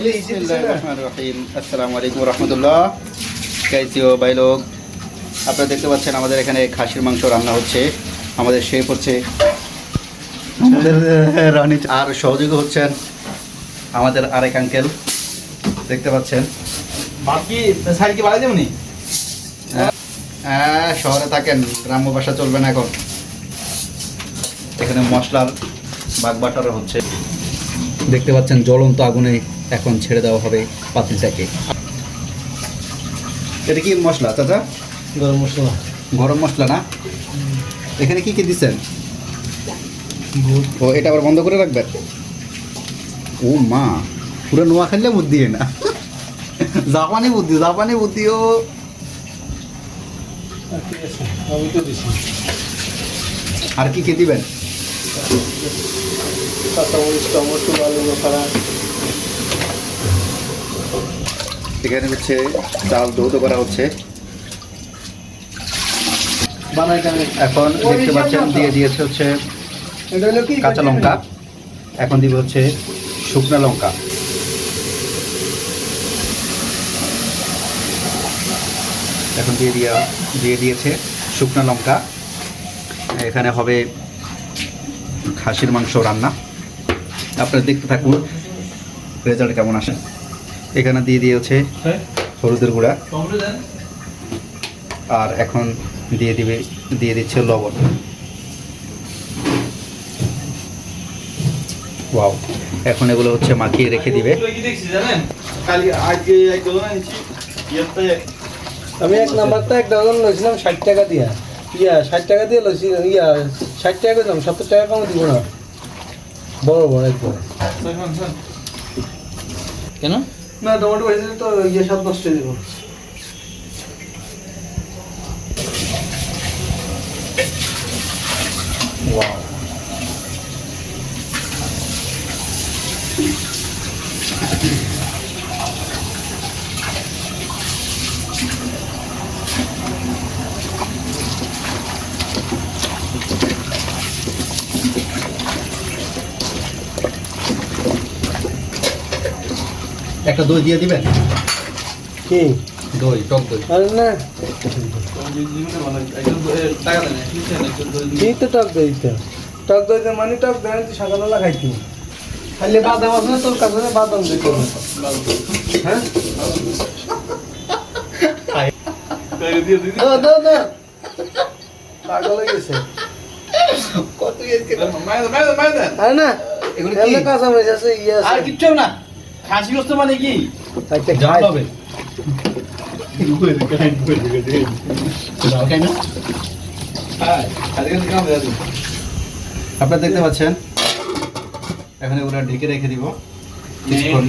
আসসালামু আলাইকুম রহমতুল্লাহ। कैसे हो भाई लोग? আপনারা দেখতে পাচ্ছেন আমাদের এখানে খাসির মাংস রান্না হচ্ছে। আমাদের শেফ হচ্ছে আমাদের রানী, আর সহযোগী হচ্ছেন আমাদের আরেক আঙ্কেল, দেখতে পাচ্ছেন। বাকি সাইড কি বাড়াই যাবনি? হ্যাঁ, শহরে থাকেন, গ্রাম্য ভাষা চলবে না এখন। এখানে মশলার বাগবাটারা হচ্ছে, দেখতে পাচ্ছেন জ্বলন্ত আগুনে এখন ছেড়ে দেওয়া হবে পাতিলটাকে। এটা কি মশলা চাচা? গরম মশলা। গরম মশলা না? এখানে কি কি দিচ্ছেন? ও, এটা আবার বন্ধ করে রাখবেন? ও মা, পুরো নোয়া খেললে বুদ্ধি না, জাপানি বুদ্ধি, জাপানি বুদ্ধিও। আমি তো দিছি। আর কি খেয়ে দিবেন? কাঁচামরিচ, টমেটো, আলু বোখরা। এখানে হচ্ছে চাল ধৌত করা হচ্ছে। এখন দেখতে পাচ্ছেন দিয়ে দিয়েছে হচ্ছে কাঁচা লঙ্কা, এখন দিবে হচ্ছে শুকনা লঙ্কা। এখন দিয়ে দিয়েছে শুকনা লঙ্কা। এখানে হবে খাসির মাংস রান্না, আপনারা দেখতে থাকুন রেজাল্ট কেমন আসে। এখানে দিয়ে দিয়েছে হলুদের গুঁড়া, আর এখন দিয়ে দিচ্ছে লবণ। ওয়াও, এখন এগুলো হচ্ছে মাখিয়ে রেখে দিবে। আমি এক নাম্বারটা এক ডজন লইছিলাম 60 টাকা দিয়া। 60 টাকা দিয়ে লইছি, 60 টাকা দিলাম, 70 টাকা কম দিব না। বড় বড় একবারে। কেন না, টমেটো ভাজি তো সব নষ্ট হয়ে যাবে। ওয়াও, একটা দই দিয়ে দিবেন। কি দই, টক দই। আরে না, এই তো টক দইটা। টক দইতে মানে টক দই তুই সকালবেলা খাইতি। খালি বাদাম আছে না তোর কাছে? বাদাম দিতে হবে। হ্যাঁ, দাও পাগল হয়ে গেছে। কত ইয়েছে আরে না, এগুলো কি? এমনি কাঁচা মরিচ আছে, আছে। আর কিচ্ছু না, খাসি গোস্ত মানে কি আচ্ছা, জাল খাই। হবে। জাল খাই না? আপনারা দেখতে পাচ্ছেন এখানে ওরা ঢেকে রেখে দিব কিছুক্ষণ।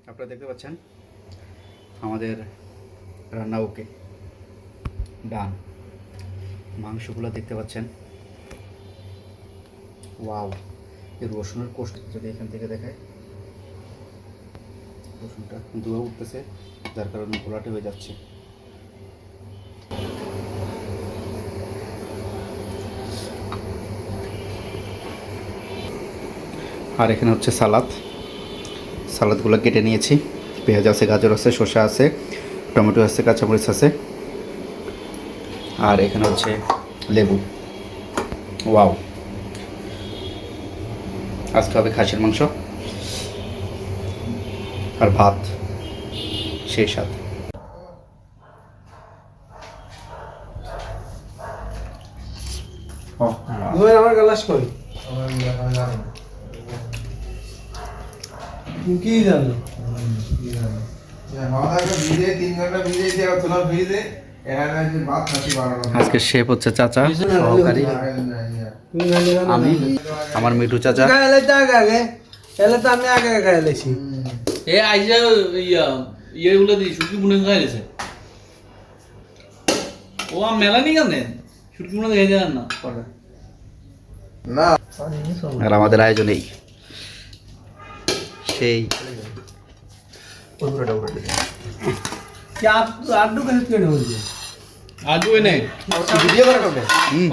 আপনারা দেখতে পাচ্ছেন আমাদের রান্না ওকে ডান। মাংসগুলো দেখতে পাচ্ছেন। ওয়াও, এই রসুনের কোষ্ট যদি এখান থেকে দেখায়, রসুনটা ধোয়া উঠতেছে, যার কারণে ঘোলাটে হয়ে যাচ্ছে। আর এখানে হচ্ছে সালাদগুলো কেটে নিয়েছি। পেঁয়াজ আছে, গাজর আছে, শসা আছে, টমেটো আছে, কাঁচামরিচ আছে, আর এখানে হচ্ছে লেবু। ওয়াও, আজকে হবে খাসির মাংস আর ভাত, সেই স্বাদ। আমার গ্লাস কই? কি জানো? আজকে শেফ হচ্ছে চাচা, সহকারী আমি, আমার মিঠু চাচা। এলে তো আমি আগে খাইলেছি। এ আইসা ইয়েগুলো দিই শুটকি বুনে খাইছে। ও মেলা নি কেন শুটকি বুনে খাই যান না না, আর আমাদের আয়োজনেই সেই আড্ডু কাছে কেন হয়েছে? আজও নেই হুম।